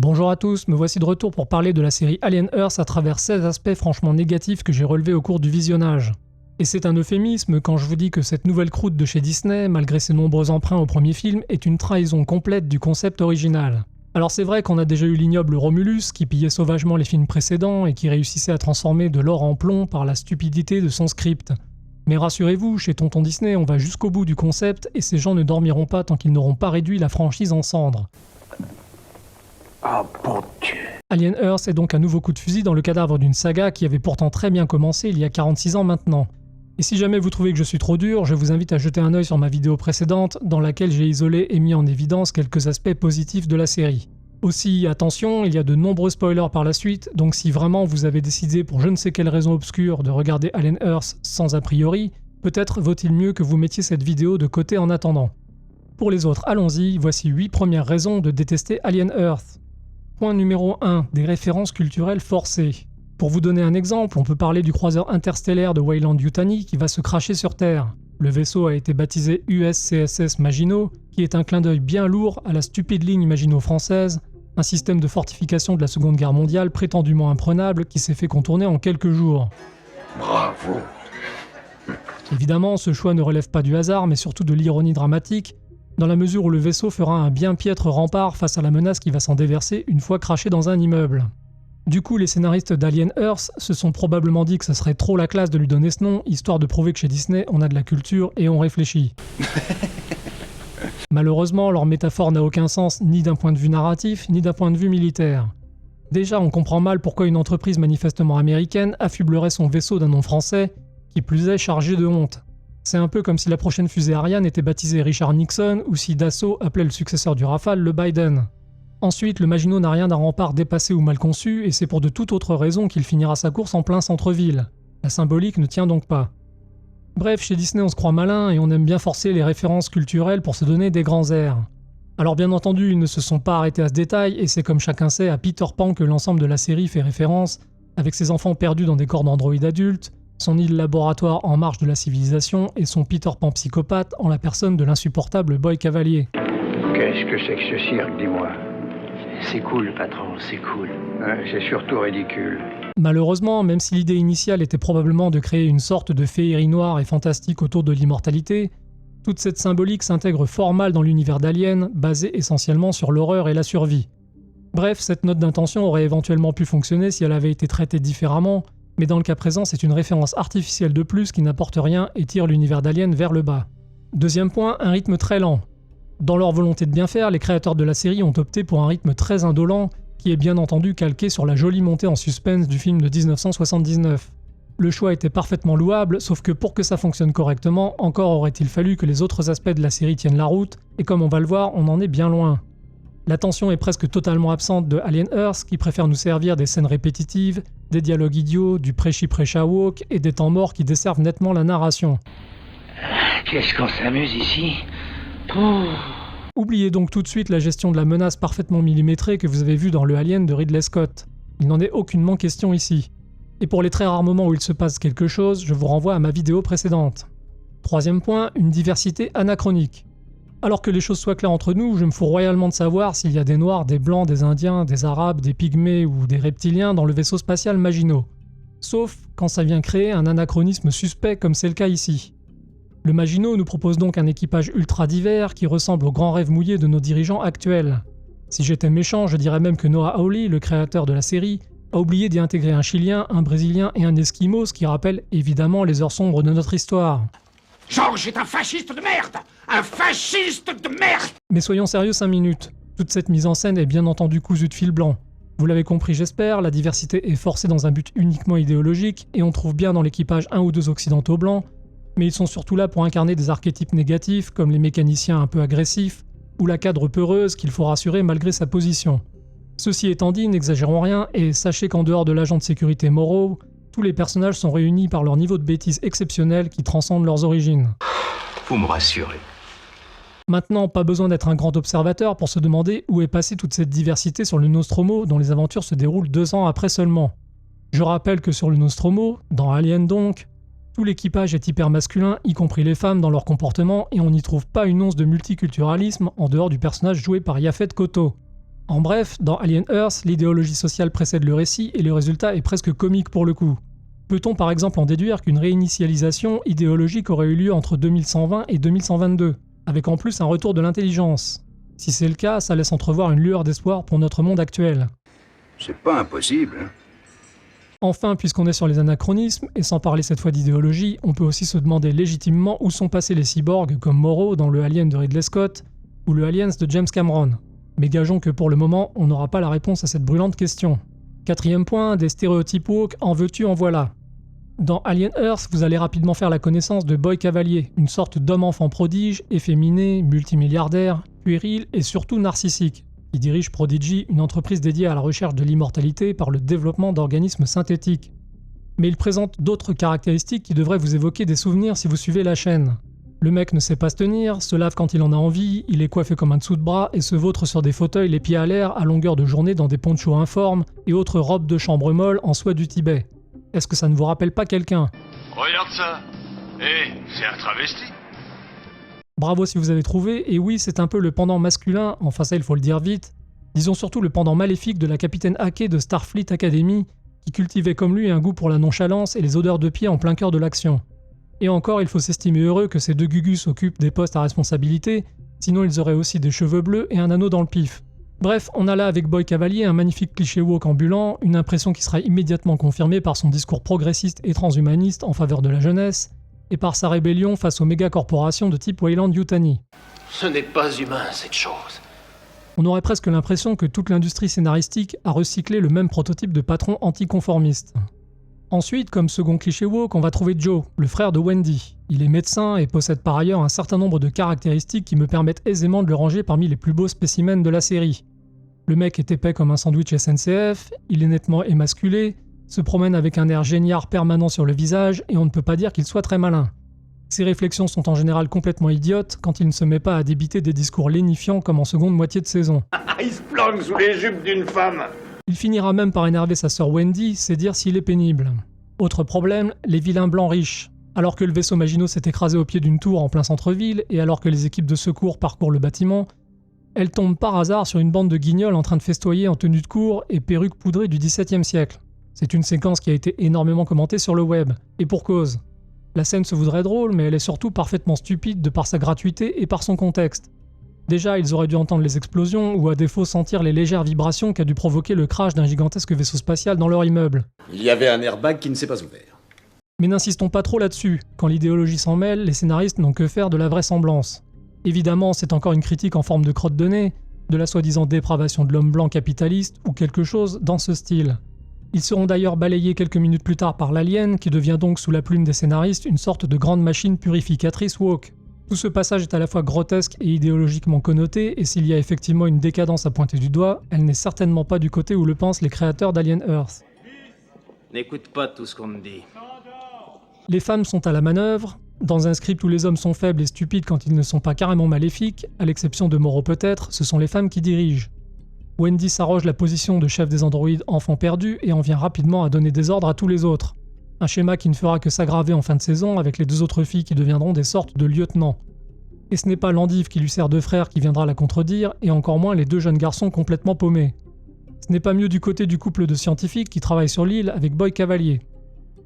Bonjour à tous, me voici de retour pour parler de la série Alien Earth à travers 16 aspects franchement négatifs que j'ai relevés au cours du visionnage. Et c'est un euphémisme quand je vous dis que cette nouvelle croûte de chez Disney, malgré ses nombreux emprunts au premier film, est une trahison complète du concept original. Alors c'est vrai qu'on a déjà eu l'ignoble Romulus, qui pillait sauvagement les films précédents et qui réussissait à transformer de l'or en plomb par la stupidité de son script. Mais rassurez-vous, chez Tonton Disney, on va jusqu'au bout du concept et ces gens ne dormiront pas tant qu'ils n'auront pas réduit la franchise en cendres. Oh bon Dieu. Alien Earth est donc un nouveau coup de fusil dans le cadavre d'une saga qui avait pourtant très bien commencé il y a 46 ans maintenant. Et si jamais vous trouvez que je suis trop dur, je vous invite à jeter un œil sur ma vidéo précédente dans laquelle j'ai isolé et mis en évidence quelques aspects positifs de la série. Aussi, attention, il y a de nombreux spoilers par la suite, donc si vraiment vous avez décidé pour je ne sais quelle raison obscure de regarder Alien Earth sans a priori, peut-être vaut-il mieux que vous mettiez cette vidéo de côté en attendant. Pour les autres, allons-y, voici 8 premières raisons de détester Alien Earth. Point numéro 1, des références culturelles forcées. Pour vous donner un exemple, on peut parler du croiseur interstellaire de Weyland-Yutani qui va se cracher sur Terre. Le vaisseau a été baptisé USCSS Maginot, qui est un clin d'œil bien lourd à la stupide ligne Maginot française, un système de fortification de la Seconde Guerre mondiale prétendument imprenable qui s'est fait contourner en quelques jours. Bravo. Évidemment, ce choix ne relève pas du hasard, mais surtout de l'ironie dramatique, dans la mesure où le vaisseau fera un bien piètre rempart face à la menace qui va s'en déverser une fois craché dans un immeuble. Du coup, les scénaristes d'Alien Earth se sont probablement dit que ça serait trop la classe de lui donner ce nom, histoire de prouver que chez Disney, on a de la culture et on réfléchit. Malheureusement, leur métaphore n'a aucun sens ni d'un point de vue narratif, ni d'un point de vue militaire. Déjà, on comprend mal pourquoi une entreprise manifestement américaine affublerait son vaisseau d'un nom français, qui plus est chargé de honte. C'est un peu comme si la prochaine fusée Ariane était baptisée Richard Nixon ou si Dassault appelait le successeur du Rafale le Biden. Ensuite, le Maginot n'a rien d'un rempart dépassé ou mal conçu et c'est pour de toute autre raison qu'il finira sa course en plein centre-ville. La symbolique ne tient donc pas. Bref, chez Disney on se croit malin et on aime bien forcer les références culturelles pour se donner des grands airs. Alors bien entendu, ils ne se sont pas arrêtés à ce détail et c'est comme chacun sait à Peter Pan que l'ensemble de la série fait référence, avec ses enfants perdus dans des corps d'androïdes adultes, son île laboratoire en marge de la civilisation et son Peter Pan psychopathe en la personne de l'insupportable Boy Cavalier. Qu'est-ce que c'est que ce cirque, dis-moi? C'est cool, patron, c'est cool. Ouais, c'est surtout ridicule. Malheureusement, même si l'idée initiale était probablement de créer une sorte de féerie noire et fantastique autour de l'immortalité, toute cette symbolique s'intègre fort mal dans l'univers d'Alien, basé essentiellement sur l'horreur et la survie. Bref, cette note d'intention aurait éventuellement pu fonctionner si elle avait été traitée différemment, mais dans le cas présent, c'est une référence artificielle de plus qui n'apporte rien et tire l'univers d'Alien vers le bas. Deuxième point, un rythme très lent. Dans leur volonté de bien faire, les créateurs de la série ont opté pour un rythme très indolent, qui est bien entendu calqué sur la jolie montée en suspense du film de 1979. Le choix était parfaitement louable, sauf que pour que ça fonctionne correctement, encore aurait-il fallu que les autres aspects de la série tiennent la route, et comme on va le voir, on en est bien loin. La tension est presque totalement absente de Alien Earth, qui préfère nous servir des scènes répétitives, des dialogues idiots, du prêchi-prêcha woke et des temps morts qui desservent nettement la narration. Qu'est-ce qu'on s'amuse ici? Oubliez donc tout de suite la gestion de la menace parfaitement millimétrée que vous avez vue dans le Alien de Ridley Scott. Il n'en est aucunement question ici. Et pour les très rares moments où il se passe quelque chose, je vous renvoie à ma vidéo précédente. Troisième point, une diversité anachronique. Alors que les choses soient claires entre nous, je me fous royalement de savoir s'il y a des Noirs, des Blancs, des Indiens, des Arabes, des Pygmées ou des Reptiliens dans le vaisseau spatial Maginot. Sauf quand ça vient créer un anachronisme suspect comme c'est le cas ici. Le Maginot nous propose donc un équipage ultra divers qui ressemble aux grands rêves mouillés de nos dirigeants actuels. Si j'étais méchant, je dirais même que Noah Hawley, le créateur de la série, a oublié d'y intégrer un Chilien, un Brésilien et un Esquimau, ce qui rappelle évidemment les heures sombres de notre histoire. George est un fasciste de merde! Un fasciste de merde! Mais soyons sérieux 5 minutes. Toute cette mise en scène est bien entendu cousue de fil blanc. Vous l'avez compris j'espère, la diversité est forcée dans un but uniquement idéologique et on trouve bien dans l'équipage un ou deux occidentaux blancs, mais ils sont surtout là pour incarner des archétypes négatifs comme les mécaniciens un peu agressifs ou la cadre peureuse qu'il faut rassurer malgré sa position. Ceci étant dit, n'exagérons rien et sachez qu'en dehors de l'agent de sécurité Morrow, tous les personnages sont réunis par leur niveau de bêtise exceptionnel qui transcende leurs origines. Vous me rassurez. Maintenant, pas besoin d'être un grand observateur pour se demander où est passée toute cette diversité sur le Nostromo dont les aventures se déroulent 2 ans après seulement. Je rappelle que sur le Nostromo, dans Alien donc, tout l'équipage est hyper masculin, y compris les femmes dans leur comportement, et on n'y trouve pas une once de multiculturalisme en dehors du personnage joué par Yaphet Kotto. En bref, dans Alien Earth, l'idéologie sociale précède le récit et le résultat est presque comique pour le coup. Peut-on par exemple en déduire qu'une réinitialisation idéologique aurait eu lieu entre 2120 et 2122, avec en plus un retour de l'intelligence? Si c'est le cas, ça laisse entrevoir une lueur d'espoir pour notre monde actuel. C'est pas impossible, hein. Enfin, puisqu'on est sur les anachronismes, et sans parler cette fois d'idéologie, on peut aussi se demander légitimement où sont passés les cyborgs comme Morrow dans le Alien de Ridley Scott, ou le Aliens de James Cameron. Mais gageons que pour le moment, on n'aura pas la réponse à cette brûlante question. 4e point, des stéréotypes woke, en veux-tu, en voilà. Dans Alien Earth, vous allez rapidement faire la connaissance de Boy Cavalier, une sorte d'homme-enfant prodige, efféminé, multimilliardaire, puéril et surtout narcissique. Il dirige Prodigy, une entreprise dédiée à la recherche de l'immortalité par le développement d'organismes synthétiques. Mais il présente d'autres caractéristiques qui devraient vous évoquer des souvenirs si vous suivez la chaîne. Le mec ne sait pas se tenir, se lave quand il en a envie, il est coiffé comme un dessous de bras et se vautre sur des fauteuils les pieds à l'air à longueur de journée dans des ponchos informes et autres robes de chambre molle en soie du Tibet. Est-ce que ça ne vous rappelle pas quelqu'un? Regarde ça. C'est un travesti. Bravo si vous avez trouvé, et oui, c'est un peu le pendant masculin, enfin ça il faut le dire vite, disons surtout le pendant maléfique de la capitaine Hake de Starfleet Academy, qui cultivait comme lui un goût pour la nonchalance et les odeurs de pied en plein cœur de l'action. Et encore, il faut s'estimer heureux que ces deux gugus occupent des postes à responsabilité, sinon ils auraient aussi des cheveux bleus et un anneau dans le pif. Bref, on a là avec Boy Cavalier un magnifique cliché woke ambulant, une impression qui sera immédiatement confirmée par son discours progressiste et transhumaniste en faveur de la jeunesse, et par sa rébellion face aux méga-corporations de type Weyland-Yutani. Ce n'est pas humain, cette chose. On aurait presque l'impression que toute l'industrie scénaristique a recyclé le même prototype de patron anticonformiste. Ensuite, comme second cliché woke, on va trouver Joe, le frère de Wendy. Il est médecin et possède par ailleurs un certain nombre de caractéristiques qui me permettent aisément de le ranger parmi les plus beaux spécimens de la série. Le mec est épais comme un sandwich SNCF, il est nettement émasculé, se promène avec un air géniard permanent sur le visage et on ne peut pas dire qu'il soit très malin. Ses réflexions sont en général complètement idiotes quand il ne se met pas à débiter des discours lénifiants comme en seconde moitié de saison. Il se planque sous les jupes d'une femme. Il finira même par énerver sa sœur Wendy, c'est dire s'il est pénible. Autre problème, les vilains blancs riches. Alors que le vaisseau Maginot s'est écrasé au pied d'une tour en plein centre-ville et alors que les équipes de secours parcourent le bâtiment, elles tombent par hasard sur une bande de guignols en train de festoyer en tenue de cour et perruque poudrée du XVIIe siècle. C'est une séquence qui a été énormément commentée sur le web, et pour cause. La scène se voudrait drôle, mais elle est surtout parfaitement stupide de par sa gratuité et par son contexte. Déjà, ils auraient dû entendre les explosions, ou à défaut sentir les légères vibrations qu'a dû provoquer le crash d'un gigantesque vaisseau spatial dans leur immeuble. Il y avait un airbag qui ne s'est pas ouvert. Mais n'insistons pas trop là-dessus, quand l'idéologie s'en mêle, les scénaristes n'ont que faire de la vraisemblance. Évidemment, c'est encore une critique en forme de crotte de nez, de la soi-disant dépravation de l'homme blanc capitaliste, ou quelque chose dans ce style. Ils seront d'ailleurs balayés quelques minutes plus tard par l'Alien, qui devient donc sous la plume des scénaristes une sorte de grande machine purificatrice woke. Tout ce passage est à la fois grotesque et idéologiquement connoté, et s'il y a effectivement une décadence à pointer du doigt, elle n'est certainement pas du côté où le pensent les créateurs d'Alien Earth. N'écoute pas tout ce qu'on me dit. Les femmes sont à la manœuvre. Dans un script où les hommes sont faibles et stupides quand ils ne sont pas carrément maléfiques, à l'exception de Morrow peut-être, ce sont les femmes qui dirigent. Wendy s'arroge la position de chef des androïdes enfants perdus et en vient rapidement à donner des ordres à tous les autres. Un schéma qui ne fera que s'aggraver en fin de saison avec les deux autres filles qui deviendront des sortes de lieutenants. Et ce n'est pas l'endive qui lui sert de frère qui viendra la contredire, et encore moins les deux jeunes garçons complètement paumés. Ce n'est pas mieux du côté du couple de scientifiques qui travaille sur l'île avec Boy Cavalier.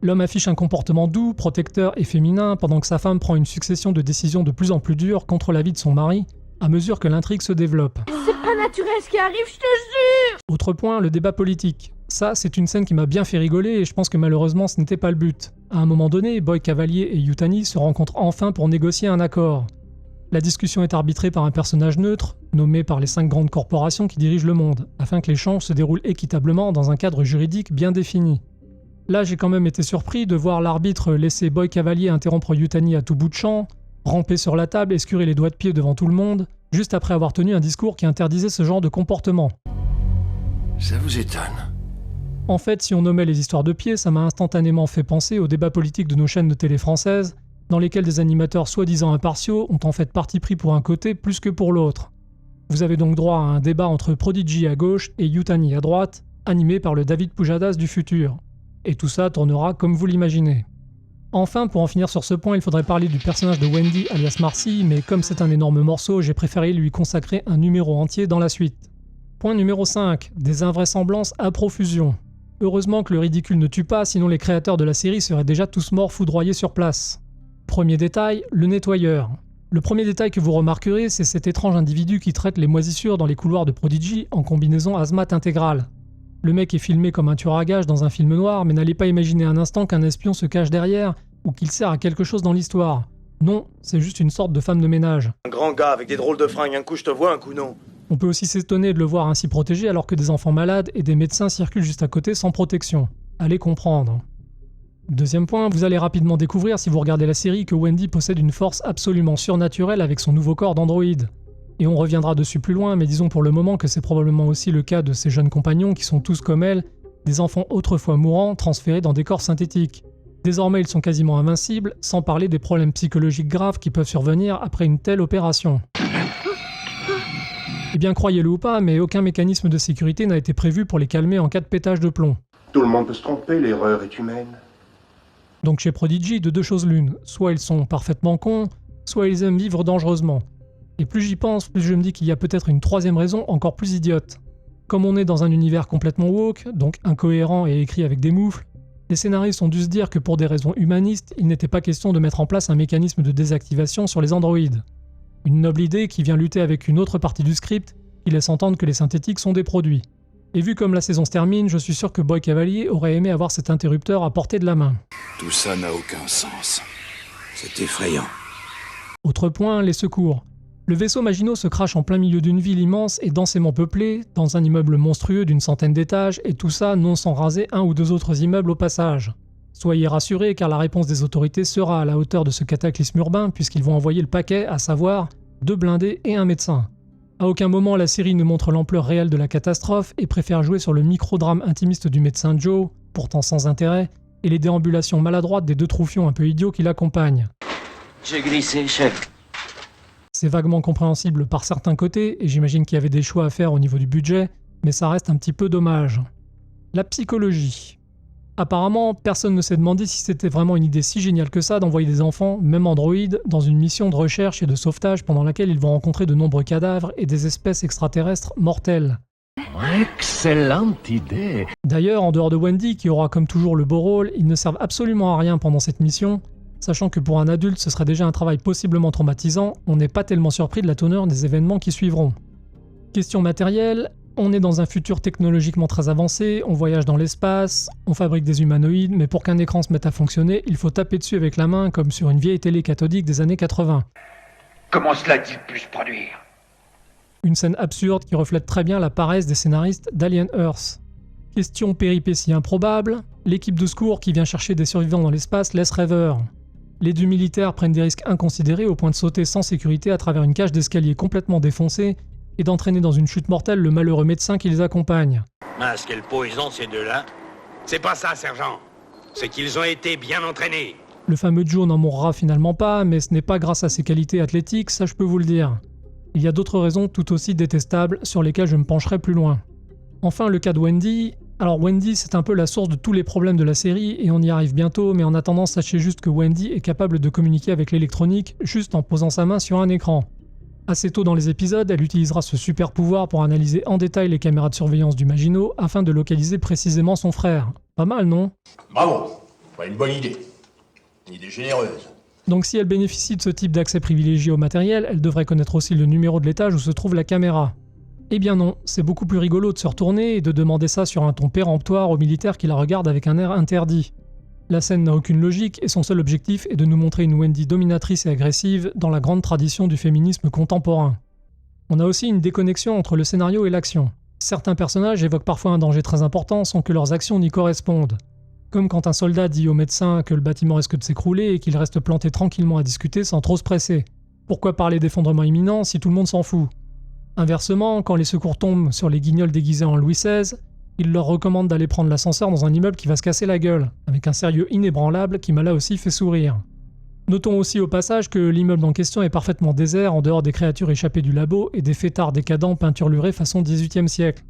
L'homme affiche un comportement doux, protecteur et féminin pendant que sa femme prend une succession de décisions de plus en plus dures contre la vie de son mari, à mesure que l'intrigue se développe. C'est pas naturel ce qui arrive, je te jure! Autre point, le débat politique. Ça, c'est une scène qui m'a bien fait rigoler et je pense que malheureusement ce n'était pas le but. À un moment donné, Boy Cavalier et Yutani se rencontrent enfin pour négocier un accord. La discussion est arbitrée par un personnage neutre, nommé par les 5 grandes corporations qui dirigent le monde, afin que l'échange se déroule équitablement dans un cadre juridique bien défini. Là, j'ai quand même été surpris de voir l'arbitre laisser Boy Cavalier interrompre Yutani à tout bout de champ, ramper sur la table et escurer les doigts de pied devant tout le monde, juste après avoir tenu un discours qui interdisait ce genre de comportement. Ça vous étonne? En fait, si on nommait les histoires de pied, ça m'a instantanément fait penser aux débats politiques de nos chaînes de télé françaises, dans lesquels des animateurs soi-disant impartiaux ont en fait parti pris pour un côté plus que pour l'autre. Vous avez donc droit à un débat entre Prodigy à gauche et Yutani à droite, animé par le David Pujadas du futur. Et tout ça tournera comme vous l'imaginez. Enfin, pour en finir sur ce point, il faudrait parler du personnage de Wendy alias Marcy, mais comme c'est un énorme morceau, j'ai préféré lui consacrer un numéro entier dans la suite. Point numéro 5, des invraisemblances à profusion. Heureusement que le ridicule ne tue pas, sinon les créateurs de la série seraient déjà tous morts foudroyés sur place. Premier détail, le nettoyeur. Le premier détail que vous remarquerez, c'est cet étrange individu qui traite les moisissures dans les couloirs de Prodigy en combinaison hazmat intégrale. Le mec est filmé comme un tueur à gages dans un film noir, mais n'allez pas imaginer un instant qu'un espion se cache derrière ou qu'il sert à quelque chose dans l'histoire. Non, c'est juste une sorte de femme de ménage. Un grand gars avec des drôles de fringues, un coup je te vois, un coup non. On peut aussi s'étonner de le voir ainsi protégé alors que des enfants malades et des médecins circulent juste à côté sans protection. Allez comprendre. Deuxième point, vous allez rapidement découvrir si vous regardez la série que Wendy possède une force absolument surnaturelle avec son nouveau corps d'androïde. Et on reviendra dessus plus loin, mais disons pour le moment que c'est probablement aussi le cas de ses jeunes compagnons qui sont tous comme elle, des enfants autrefois mourants transférés dans des corps synthétiques. Désormais ils sont quasiment invincibles, sans parler des problèmes psychologiques graves qui peuvent survenir après une telle opération. Eh bien croyez-le ou pas, mais aucun mécanisme de sécurité n'a été prévu pour les calmer en cas de pétage de plomb. Tout le monde peut se tromper, l'erreur est humaine. Donc chez Prodigy, de deux choses l'une, soit ils sont parfaitement cons, soit ils aiment vivre dangereusement. Et plus j'y pense, plus je me dis qu'il y a peut-être une troisième raison encore plus idiote. Comme on est dans un univers complètement woke, donc incohérent et écrit avec des moufles, les scénaristes ont dû se dire que pour des raisons humanistes, il n'était pas question de mettre en place un mécanisme de désactivation sur les androïdes. Une noble idée qui vient lutter avec une autre partie du script qui laisse entendre que les synthétiques sont des produits. Et vu comme la saison se termine, je suis sûr que Boy Cavalier aurait aimé avoir cet interrupteur à portée de la main. Tout ça n'a aucun sens. C'est effrayant. Autre point, les secours. Le vaisseau Maginot se crache en plein milieu d'une ville immense et densément peuplée, dans un immeuble monstrueux d'une centaine d'étages, et tout ça non sans raser un ou deux autres immeubles au passage. Soyez rassurés car la réponse des autorités sera à la hauteur de ce cataclysme urbain puisqu'ils vont envoyer le paquet, à savoir 2 blindés et un médecin. À aucun moment la série ne montre l'ampleur réelle de la catastrophe et préfère jouer sur le micro-drame intimiste du médecin Joe, pourtant sans intérêt, et les déambulations maladroites des 2 troufions un peu idiots qui l'accompagnent. J'ai glissé, chef. C'est vaguement compréhensible par certains côtés, et j'imagine qu'il y avait des choix à faire au niveau du budget, mais ça reste un petit peu dommage. La psychologie. Apparemment, personne ne s'est demandé si c'était vraiment une idée si géniale que ça d'envoyer des enfants, même androïdes, dans une mission de recherche et de sauvetage pendant laquelle ils vont rencontrer de nombreux cadavres et des espèces extraterrestres mortelles. Excellente idée. D'ailleurs, en dehors de Wendy, qui aura comme toujours le beau rôle, ils ne servent absolument à rien pendant cette mission, sachant que pour un adulte ce serait déjà un travail possiblement traumatisant, on n'est pas tellement surpris de la teneur des événements qui suivront. Question matérielle, on est dans un futur technologiquement très avancé, on voyage dans l'espace, on fabrique des humanoïdes, mais pour qu'un écran se mette à fonctionner, il faut taper dessus avec la main comme sur une vieille télé cathodique des années 80. Comment cela a-t-il pu se produire? Une scène absurde qui reflète très bien la paresse des scénaristes d'Alien Earth. Question péripétie improbable, l'équipe de secours qui vient chercher des survivants dans l'espace laisse rêveur. Les 2 militaires prennent des risques inconsidérés au point de sauter sans sécurité à travers une cage d'escalier complètement défoncée et d'entraîner dans une chute mortelle le malheureux médecin qui les accompagne. Mince, quelle poison ces deux-là. C'est pas ça, sergent. C'est qu'ils ont été bien entraînés. Le fameux Joe n'en mourra finalement pas, mais ce n'est pas grâce à ses qualités athlétiques, ça je peux vous le dire. Il y a d'autres raisons tout aussi détestables sur lesquelles je me pencherai plus loin. Enfin, le cas de Wendy. Alors Wendy, c'est un peu la source de tous les problèmes de la série et on y arrive bientôt, mais en attendant, sachez juste que Wendy est capable de communiquer avec l'électronique juste en posant sa main sur un écran. Assez tôt dans les épisodes, elle utilisera ce super pouvoir pour analyser en détail les caméras de surveillance du Maginot afin de localiser précisément son frère. Pas mal, non? Bravo. Pas une bonne idée. Une idée généreuse. Donc si elle bénéficie de ce type d'accès privilégié au matériel, elle devrait connaître aussi le numéro de l'étage où se trouve la caméra. Eh bien non, c'est beaucoup plus rigolo de se retourner et de demander ça sur un ton péremptoire aux militaires qui la regardent avec un air interdit. La scène n'a aucune logique et son seul objectif est de nous montrer une Wendy dominatrice et agressive dans la grande tradition du féminisme contemporain. On a aussi une déconnexion entre le scénario et l'action. Certains personnages évoquent parfois un danger très important sans que leurs actions n'y correspondent. Comme quand un soldat dit au médecin que le bâtiment risque de s'écrouler et qu'il reste planté tranquillement à discuter sans trop se presser. Pourquoi parler d'effondrement imminent si tout le monde s'en fout? Inversement, quand les secours tombent sur les guignols déguisés en Louis XVI, il leur recommande d'aller prendre l'ascenseur dans un immeuble qui va se casser la gueule, avec un sérieux inébranlable qui m'a là aussi fait sourire. Notons aussi au passage que l'immeuble en question est parfaitement désert en dehors des créatures échappées du labo et des fêtards décadents peinturlurés façon 18e siècle.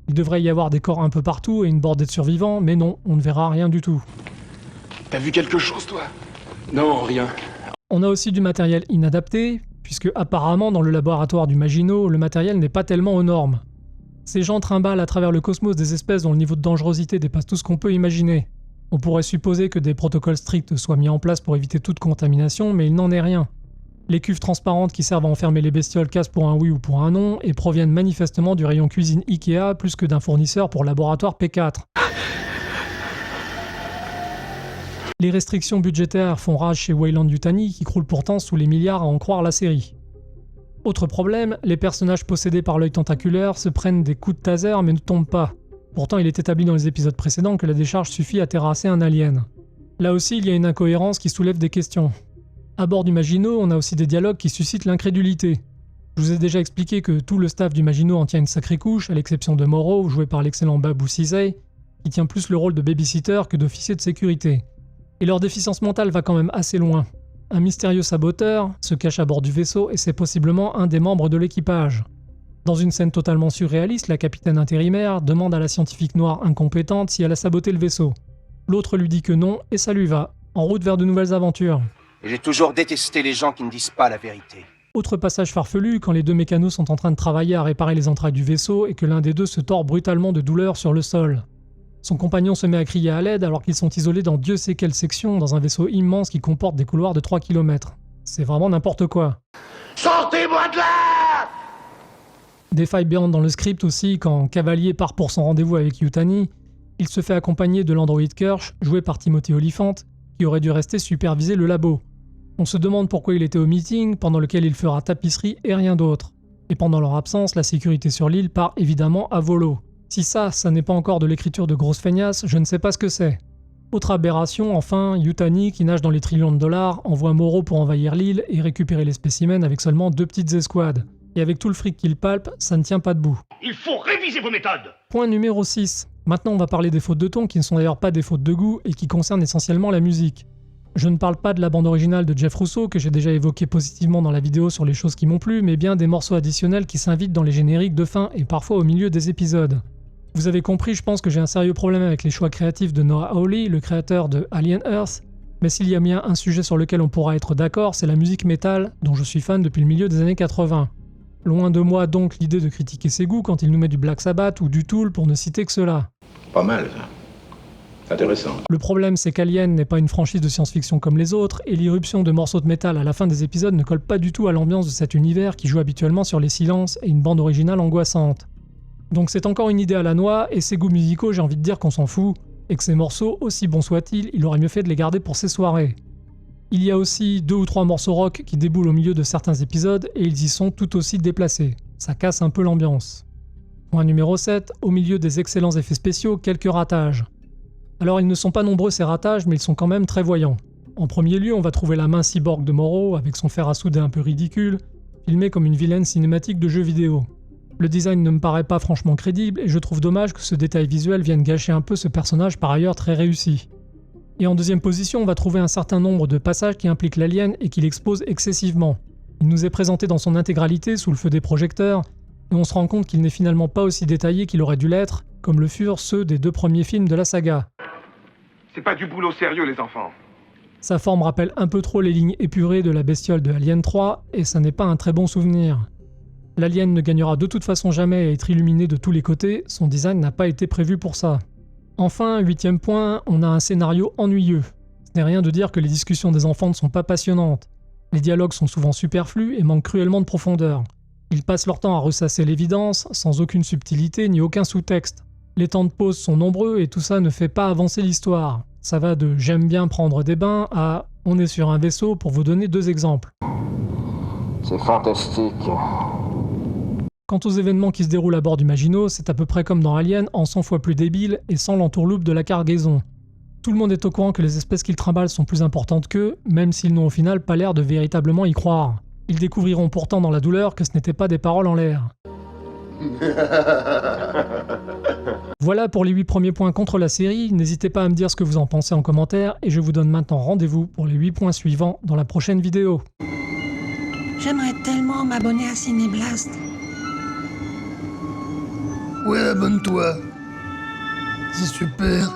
Il devrait y avoir des corps un peu partout et une bordée de survivants, mais non, on ne verra rien du tout. T'as vu quelque chose, toi? Non, rien. On a aussi du matériel inadapté, puisque apparemment dans le laboratoire du Maginot, le matériel n'est pas tellement aux normes. Ces gens trimballent à travers le cosmos des espèces dont le niveau de dangerosité dépasse tout ce qu'on peut imaginer. On pourrait supposer que des protocoles stricts soient mis en place pour éviter toute contamination, mais il n'en est rien. Les cuves transparentes qui servent à enfermer les bestioles cassent pour un oui ou pour un non et proviennent manifestement du rayon cuisine Ikea plus que d'un fournisseur pour laboratoire P4. Les restrictions budgétaires font rage chez Weyland-Yutani qui croule pourtant sous les milliards à en croire la série. Autre problème, les personnages possédés par l'œil tentaculaire se prennent des coups de taser mais ne tombent pas. Pourtant il est établi dans les épisodes précédents que la décharge suffit à terrasser un alien. Là aussi il y a une incohérence qui soulève des questions. À bord du Maginot, on a aussi des dialogues qui suscitent l'incrédulité. Je vous ai déjà expliqué que tout le staff du Maginot en tient une sacrée couche, à l'exception de Morrow, joué par l'excellent Babou Ceesay, qui tient plus le rôle de babysitter que d'officier de sécurité. Et leur déficience mentale va quand même assez loin. Un mystérieux saboteur se cache à bord du vaisseau et c'est possiblement un des membres de l'équipage. Dans une scène totalement surréaliste, la capitaine intérimaire demande à la scientifique noire incompétente si elle a saboté le vaisseau. L'autre lui dit que non et ça lui va, en route vers de nouvelles aventures. J'ai toujours détesté les gens qui ne disent pas la vérité. Autre passage farfelu quand les deux mécanos sont en train de travailler à réparer les entrailles du vaisseau et que l'un des deux se tord brutalement de douleur sur le sol. Son compagnon se met à crier à l'aide alors qu'ils sont isolés dans Dieu sait quelle section dans un vaisseau immense qui comporte des couloirs de 3 km. C'est vraiment n'importe quoi. Sortez-moi de là! Des failles béantes dans le script aussi quand Cavalier part pour son rendez-vous avec Yutani. Il se fait accompagner de l'androïde Kirsch, joué par Timothy Olyphant, qui aurait dû rester superviser le labo. On se demande pourquoi il était au meeting, pendant lequel il fera tapisserie et rien d'autre. Et pendant leur absence, la sécurité sur l'île part évidemment à volo. Si ça n'est pas encore de l'écriture de grosse feignasse, je ne sais pas ce que c'est. Autre aberration, enfin, Yutani, qui nage dans les trillions de dollars, envoie Morrow pour envahir l'île et récupérer les spécimens avec seulement 2 petites escouades. Et avec tout le fric qu'il palpe, ça ne tient pas debout. Il faut réviser vos méthodes! Point numéro 6. Maintenant on va parler des fautes de ton qui ne sont d'ailleurs pas des fautes de goût et qui concernent essentiellement la musique. Je ne parle pas de la bande originale de Jeff Russo que j'ai déjà évoqué positivement dans la vidéo sur les choses qui m'ont plu, mais bien des morceaux additionnels qui s'invitent dans les génériques de fin et parfois au milieu des épisodes. Vous avez compris, je pense que j'ai un sérieux problème avec les choix créatifs de Noah Hawley, le créateur de Alien Earth, mais s'il y a bien un sujet sur lequel on pourra être d'accord, c'est la musique métal, dont je suis fan depuis le milieu des années 80. Loin de moi donc l'idée de critiquer ses goûts quand il nous met du Black Sabbath ou du Tool pour ne citer que cela. Pas mal, ça. Intéressant. Le problème c'est qu'Alien n'est pas une franchise de science-fiction comme les autres, et l'irruption de morceaux de métal à la fin des épisodes ne colle pas du tout à l'ambiance de cet univers qui joue habituellement sur les silences et une bande originale angoissante. Donc c'est encore une idée à la noix, et ses goûts musicaux j'ai envie de dire qu'on s'en fout, et que ces morceaux, aussi bons soient-ils, il aurait mieux fait de les garder pour ses soirées. Il y a aussi 2 ou 3 morceaux rock qui déboulent au milieu de certains épisodes, et ils y sont tout aussi déplacés. Ça casse un peu l'ambiance. Point numéro 7, au milieu des excellents effets spéciaux, quelques ratages. Alors ils ne sont pas nombreux ces ratages, mais ils sont quand même très voyants. En premier lieu, on va trouver la main cyborg de Morrow, avec son fer à souder un peu ridicule, filmé comme une vilaine cinématique de jeu vidéo. Le design ne me paraît pas franchement crédible, et je trouve dommage que ce détail visuel vienne gâcher un peu ce personnage par ailleurs très réussi. Et en deuxième position, on va trouver un certain nombre de passages qui impliquent l'alien et qui l'exposent excessivement. Il nous est présenté dans son intégralité sous le feu des projecteurs, et on se rend compte qu'il n'est finalement pas aussi détaillé qu'il aurait dû l'être, comme le furent ceux des 2 premiers films de la saga. C'est pas du boulot sérieux, les enfants. Sa forme rappelle un peu trop les lignes épurées de la bestiole de Alien 3, et ça n'est pas un très bon souvenir. L'alien ne gagnera de toute façon jamais à être illuminé de tous les côtés, son design n'a pas été prévu pour ça. Enfin, 8e point, on a un scénario ennuyeux. Ce n'est rien de dire que les discussions des enfants ne sont pas passionnantes. Les dialogues sont souvent superflus et manquent cruellement de profondeur. Ils passent leur temps à ressasser l'évidence, sans aucune subtilité ni aucun sous-texte. Les temps de pause sont nombreux et tout ça ne fait pas avancer l'histoire. Ça va de « j'aime bien prendre des bains » à « on est sur un vaisseau » pour vous donner 2 exemples. C'est fantastique. Quant aux événements qui se déroulent à bord du Maginot, c'est à peu près comme dans Alien, en 100 fois plus débile et sans l'entourloupe de la cargaison. Tout le monde est au courant que les espèces qu'ils trimballent sont plus importantes qu'eux, même s'ils n'ont au final pas l'air de véritablement y croire. Ils découvriront pourtant dans la douleur que ce n'était pas des paroles en l'air. Voilà pour les 8 premiers points contre la série, n'hésitez pas à me dire ce que vous en pensez en commentaire, et je vous donne maintenant rendez-vous pour les 8 points suivants dans la prochaine vidéo. J'aimerais tellement m'abonner à Cinéblast. Ouais, abonne-toi. C'est super.